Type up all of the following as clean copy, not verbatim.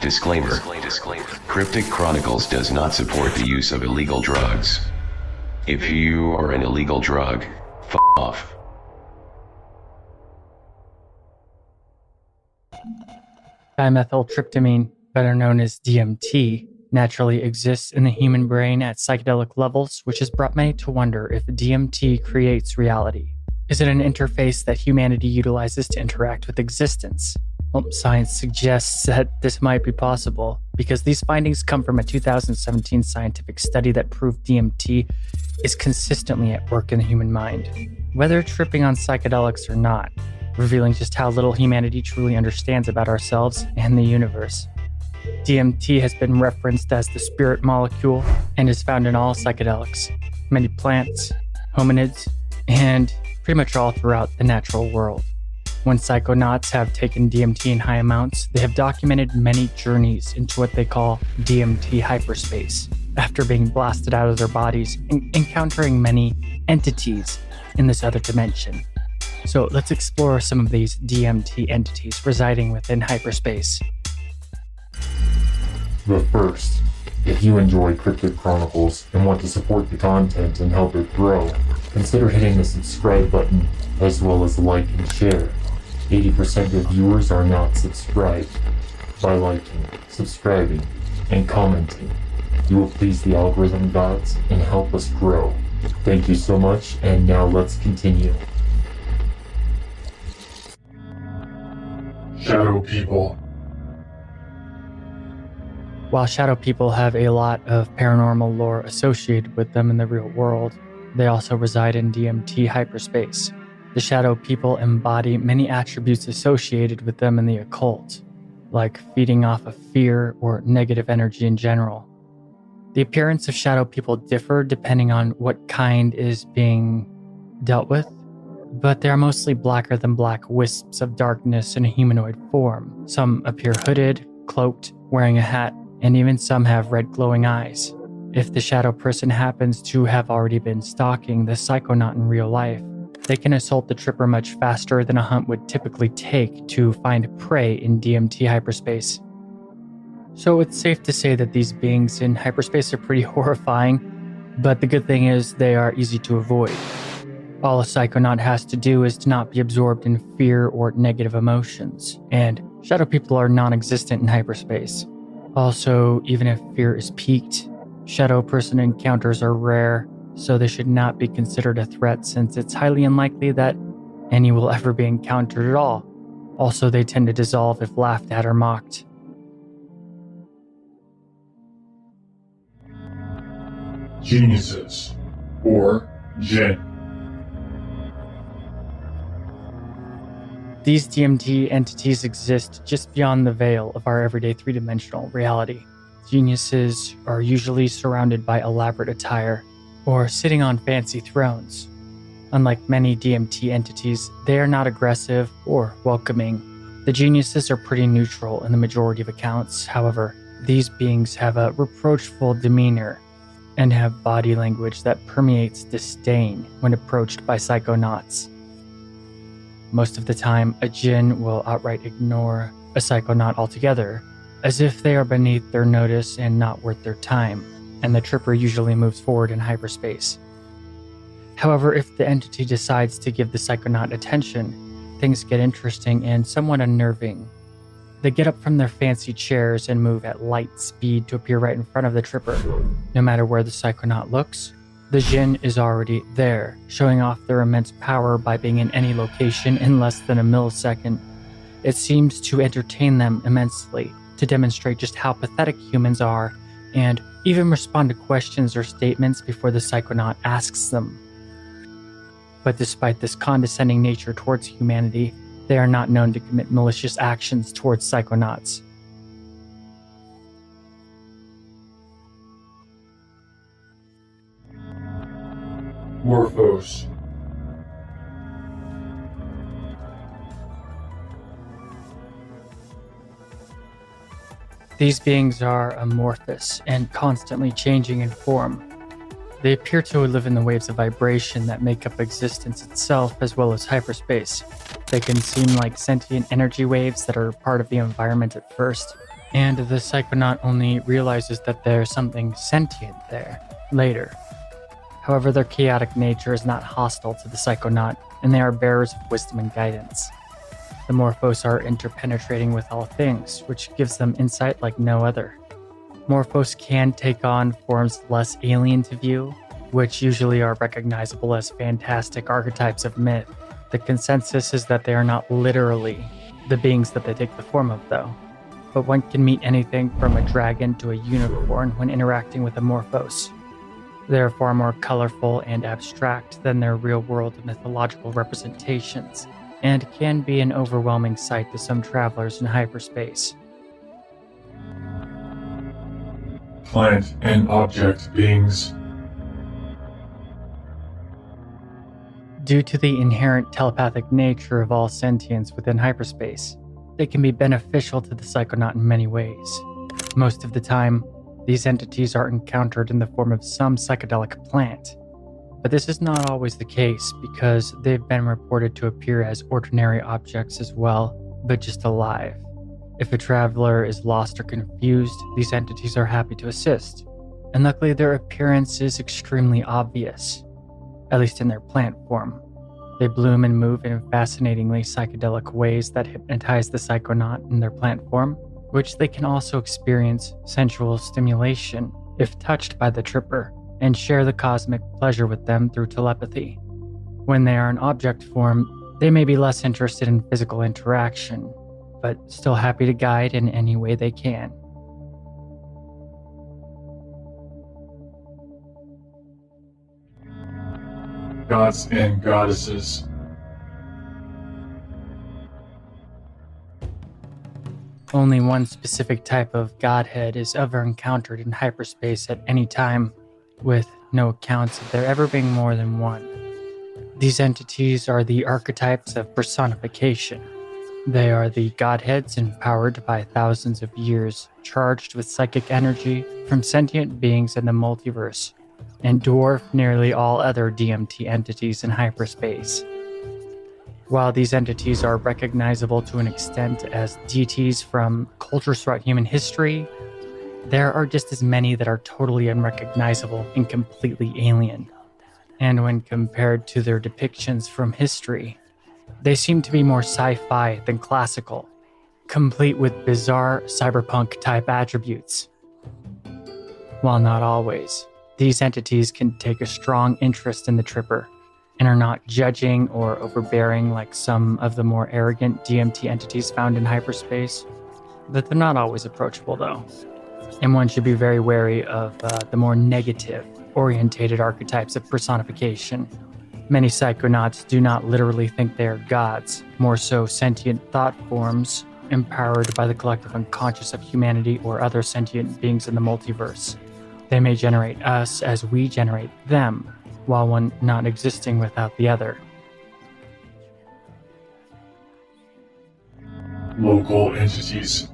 Disclaimer. Cryptic Chronicles does not support the use of illegal drugs. If you are an illegal drug, f*** off. Dimethyltryptamine, better known as DMT, naturally exists in the human brain at psychedelic levels, which has brought many to wonder if DMT creates reality. Is it an interface that humanity utilizes to interact with existence? Well, science suggests that this might be possible, because these findings come from a 2017 scientific study that proved DMT is consistently at work in the human mind, whether tripping on psychedelics or not, revealing just how little humanity truly understands about ourselves and the universe. DMT has been referenced as the spirit molecule and is found in all psychedelics, many plants, hominids, and pretty much all throughout the natural world. When psychonauts have taken DMT in high amounts, they have documented many journeys into what they call DMT hyperspace, after being blasted out of their bodies and encountering many entities in this other dimension. So let's explore some of these DMT entities residing within hyperspace. But first, if you enjoy Cryptic Chronicles and want to support the content and help it grow, consider hitting the subscribe button as well as like and share. 80% of viewers are not subscribed. By liking, subscribing, and commenting, you will please the algorithm gods and help us grow. Thank you so much, and now let's continue. Shadow people. While shadow people have a lot of paranormal lore associated with them in the real world, they also reside in DMT hyperspace. The shadow people embody many attributes associated with them in the occult, like feeding off of fear or negative energy in general. The appearance of shadow people differ depending on what kind is being dealt with, but they are mostly blacker than black wisps of darkness in a humanoid form. Some appear hooded, cloaked, wearing a hat, and even some have red glowing eyes. If the shadow person happens to have already been stalking the psychonaut in real life, they can assault the tripper much faster than a hunt would typically take to find prey in DMT hyperspace. So it's safe to say that these beings in hyperspace are pretty horrifying, but the good thing is they are easy to avoid. All a psychonaut has to do is to not be absorbed in fear or negative emotions, and shadow people are non-existent in hyperspace. Also, even if fear is peaked, shadow person encounters are rare, so they should not be considered a threat since it's highly unlikely that any will ever be encountered at all. Also, they tend to dissolve if laughed at or mocked. Geniuses, or Jinn. These DMT entities exist just beyond the veil of our everyday three-dimensional reality. Geniuses are usually surrounded by elaborate attire, or sitting on fancy thrones. Unlike many DMT entities, they are not aggressive or welcoming. The geniuses are pretty neutral in the majority of accounts. However, these beings have a reproachful demeanor and have body language that permeates disdain when approached by psychonauts. Most of the time, a Jinn will outright ignore a psychonaut altogether, as if they are beneath their notice and not worth their time, and the tripper usually moves forward in hyperspace. However, if the entity decides to give the psychonaut attention, things get interesting and somewhat unnerving. They get up from their fancy chairs and move at light speed to appear right in front of the tripper. No matter where the psychonaut looks, the Jinn is already there, showing off their immense power by being in any location in less than a millisecond. It seems to entertain them immensely, to demonstrate just how pathetic humans are, and even respond to questions or statements before the psychonaut asks them. But despite this condescending nature towards humanity, they are not known to commit malicious actions towards psychonauts. Morphos. These beings are amorphous and constantly changing in form. They appear to live in the waves of vibration that make up existence itself as well as hyperspace. They can seem like sentient energy waves that are part of the environment at first, and the Psychonaut only realizes that there's something sentient there later. However, their chaotic nature is not hostile to the Psychonaut, and they are bearers of wisdom and guidance. The Morphos are interpenetrating with all things, which gives them insight like no other. Morphos can take on forms less alien to view, which usually are recognizable as fantastic archetypes of myth. The consensus is that they are not literally the beings that they take the form of, though. But one can meet anything from a dragon to a unicorn when interacting with a Morphos. They are far more colorful and abstract than their real-world mythological representations, and can be an overwhelming sight to some travelers in hyperspace. Plant and object beings. Due to the inherent telepathic nature of all sentience within hyperspace, they can be beneficial to the Psychonaut in many ways. Most of the time, these entities are encountered in the form of some psychedelic plant. But this is not always the case because they've been reported to appear as ordinary objects as well, but just alive. If a traveler is lost or confused, these entities are happy to assist. And luckily their appearance is extremely obvious, at least in their plant form. They bloom and move in fascinatingly psychedelic ways that hypnotize the Psychonaut in their plant form, which they can also experience sensual stimulation if touched by the tripper, and share the cosmic pleasure with them through telepathy. When they are in object form, they may be less interested in physical interaction, but still happy to guide in any way they can. Gods and goddesses. Only one specific type of godhead is ever encountered in hyperspace at any time, with no accounts of there ever being more than one. These entities are the archetypes of personification. They are the godheads empowered by thousands of years, charged with psychic energy from sentient beings in the multiverse, and dwarf nearly all other DMT entities in hyperspace. While these entities are recognizable to an extent as deities from cultures throughout human history, there are just as many that are totally unrecognizable and completely alien. And when compared to their depictions from history, they seem to be more sci-fi than classical, complete with bizarre cyberpunk-type attributes. While not always, these entities can take a strong interest in the tripper and are not judging or overbearing like some of the more arrogant DMT entities found in hyperspace. But they're not always approachable, though. And one should be very wary of the more negative-orientated archetypes of personification. Many Psychonauts do not literally think they are gods, more so sentient thought forms empowered by the collective unconscious of humanity or other sentient beings in the multiverse. They may generate us as we generate them, while one not existing without the other. Local entities.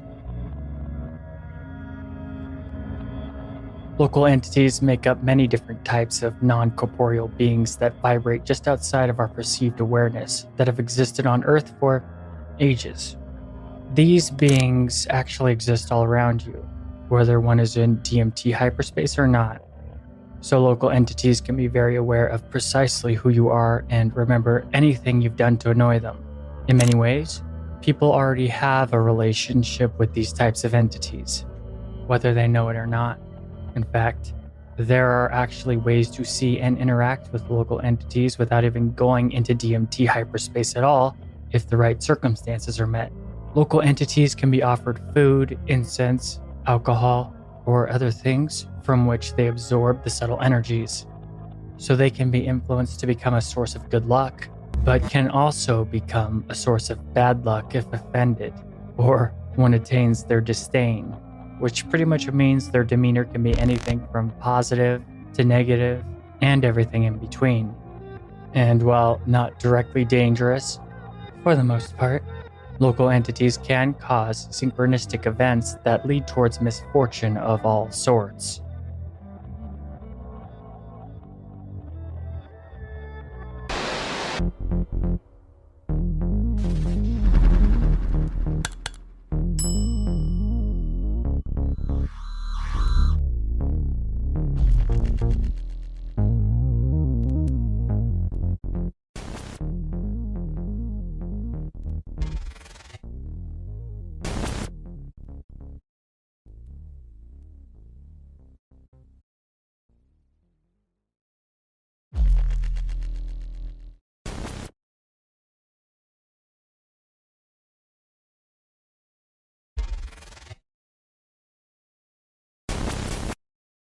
Local entities make up many different types of non-corporeal beings that vibrate just outside of our perceived awareness that have existed on Earth for ages. These beings actually exist all around you, whether one is in DMT hyperspace or not. So local entities can be very aware of precisely who you are and remember anything you've done to annoy them. In many ways, people already have a relationship with these types of entities, whether they know it or not. In fact, there are actually ways to see and interact with local entities without even going into DMT hyperspace at all if the right circumstances are met. Local entities can be offered food, incense, alcohol, or other things from which they absorb the subtle energies. So they can be influenced to become a source of good luck, but can also become a source of bad luck if offended, or one attains their disdain, which pretty much means their demeanor can be anything from positive to negative and everything in between. And while not directly dangerous, for the most part, local entities can cause synchronistic events that lead towards misfortune of all sorts.